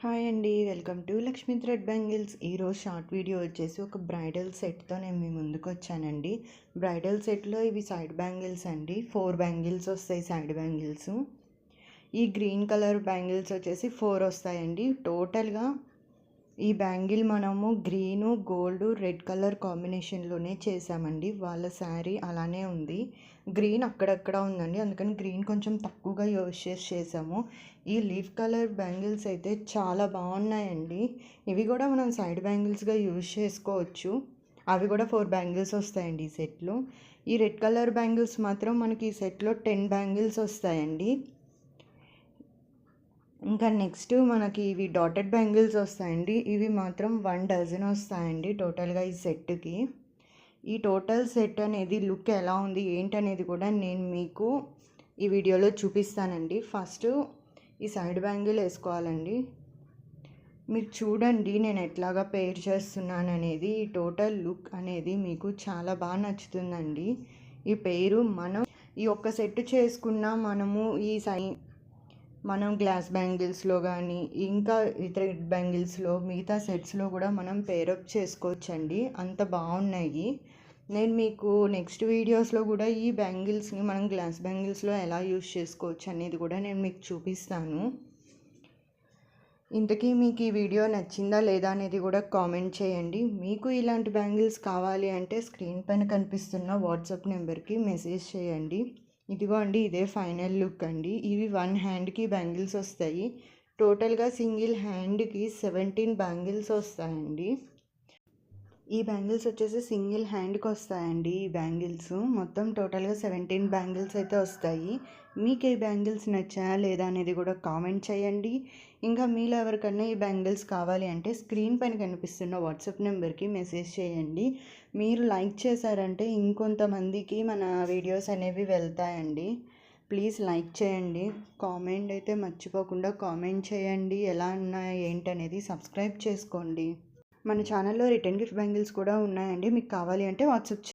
Hi అండి, welcome to Lakshmi thread bangles. ఈరోజు short video వచ్చేసి ఒక బ్రైడల్ సెట్తో నేను మీ ముందుకు వచ్చానండి. బ్రైడల్ సెట్లో ఇవి సైడ్ బ్యాంగిల్స్ అండి. 4 బ్యాంగిల్స్ వస్తాయి సైడ్ బ్యాంగిల్స్. ఈ గ్రీన్ కలర్ బ్యాంగిల్స్ వచ్చేసి 4 వస్తాయండి. టోటల్గా ఈ బ్యాంగిల్ మనము గ్రీను, గోల్డ్, రెడ్ కలర్ కాంబినేషన్లోనే చేసామండి. వాళ్ళ శారీ అలానే ఉంది. గ్రీన్ అక్కడక్కడ ఉందండి, అందుకని గ్రీన్ కొంచెం తక్కువగా యూజ్ చేసాము. ఈ లీఫ్ కలర్ బ్యాంగిల్స్ అయితే చాలా బాగున్నాయండి. ఇవి కూడా మనం సైడ్ బ్యాంగిల్స్గా యూజ్ చేసుకోవచ్చు. అవి కూడా 4 బ్యాంగిల్స్ వస్తాయండి ఈ సెట్లో. ఈ రెడ్ కలర్ బ్యాంగిల్స్ మాత్రం మనకి ఈ సెట్లో 10 బ్యాంగిల్స్ వస్తాయండి. ఇంకా నెక్స్ట్ మనకి ఇవి డాటెడ్ బ్యాంగిల్స్ వస్తాయండి. ఇవి మాత్రం 1 డజన్ వస్తాయండి టోటల్గా ఈ సెట్కి. ఈ టోటల్ సెట్ అనేది లుక్ ఎలా ఉంది ఏంటనేది కూడా నేను మీకు ఈ వీడియోలో చూపిస్తానండి. ఫస్ట్ ఈ సైడ్ బ్యాంగిల్ వేసుకోవాలండి. మీరు చూడండి నేను ఎట్లాగా పేర్ చేస్తున్నాను అనేది. ఈ టోటల్ లుక్ అనేది మీకు చాలా బాగా నచ్చుతుందండి. ఈ పేరు ఈ ఒక్క సెట్ చేసుకున్న మనం గ్లాస్ బ్యాంగిల్స్లో కానీ ఇంకా థ్రెడ్ బ్యాంగిల్స్లో మిగతా సెట్స్లో కూడా మనం పేరప్ చేసుకోవచ్చండి. అంత బాగున్నాయి. నేను మీకు నెక్స్ట్ వీడియోస్లో కూడా ఈ బ్యాంగిల్స్ని మనం గ్లాస్ బ్యాంగిల్స్లో ఎలా యూజ్ చేసుకోవచ్చు అనేది కూడా నేను మీకు చూపిస్తాను. ఇంతకీ మీకు ఈ వీడియో నచ్చిందా లేదా అనేది కూడా కామెంట్ చేయండి. మీకు ఇలాంటి బ్యాంగిల్స్ కావాలి అంటే స్క్రీన్ పైన కనిపిస్తున్న వాట్సాప్ నెంబర్కి మెసేజ్ చేయండి. ఇదిగో అండి, ఇదే ఫైనల్ లుక్ అండి. ఇవి 1 హ్యాండ్కి బ్యాంగిల్స్ వస్తాయి. టోటల్గా సింగిల్ హ్యాండ్కి 17 బ్యాంగిల్స్ వస్తాయండి. ఈ బ్యాంగిల్స్ వచ్చేసి సింగిల్ హ్యాండ్కి వస్తాయండి. ఈ బ్యాంగిల్స్ మొత్తం టోటల్గా 17 బ్యాంగిల్స్ అయితే వస్తాయి. మీకు ఈ బ్యాంగిల్స్ నచ్చాయా లేదా అనేది కూడా కామెంట్ చేయండి. ఇంకా మీలో ఎవరికన్నా ఈ బ్యాంగిల్స్ కావాలి అంటే స్క్రీన్ పైన కనిపిస్తున్న వాట్సాప్ నెంబర్కి మెసేజ్ చేయండి. మీరు లైక్ చేశారంటే ఇంకొంతమందికి మన వీడియోస్ అనేవి వెళ్తాయండి. ప్లీజ్ లైక్ చేయండి. కామెంట్ అయితే మర్చిపోకుండా కామెంట్ చేయండి. ఎలా ఉన్నాయి ఏంటనేది సబ్స్క్రైబ్ చేసుకోండి. మన ఛానల్లో రిటర్న్ గిఫ్ట్ బ్యాంగిల్స్ కూడా ఉన్నాయండి. మీకు కావాలి అంటే వాట్సాప్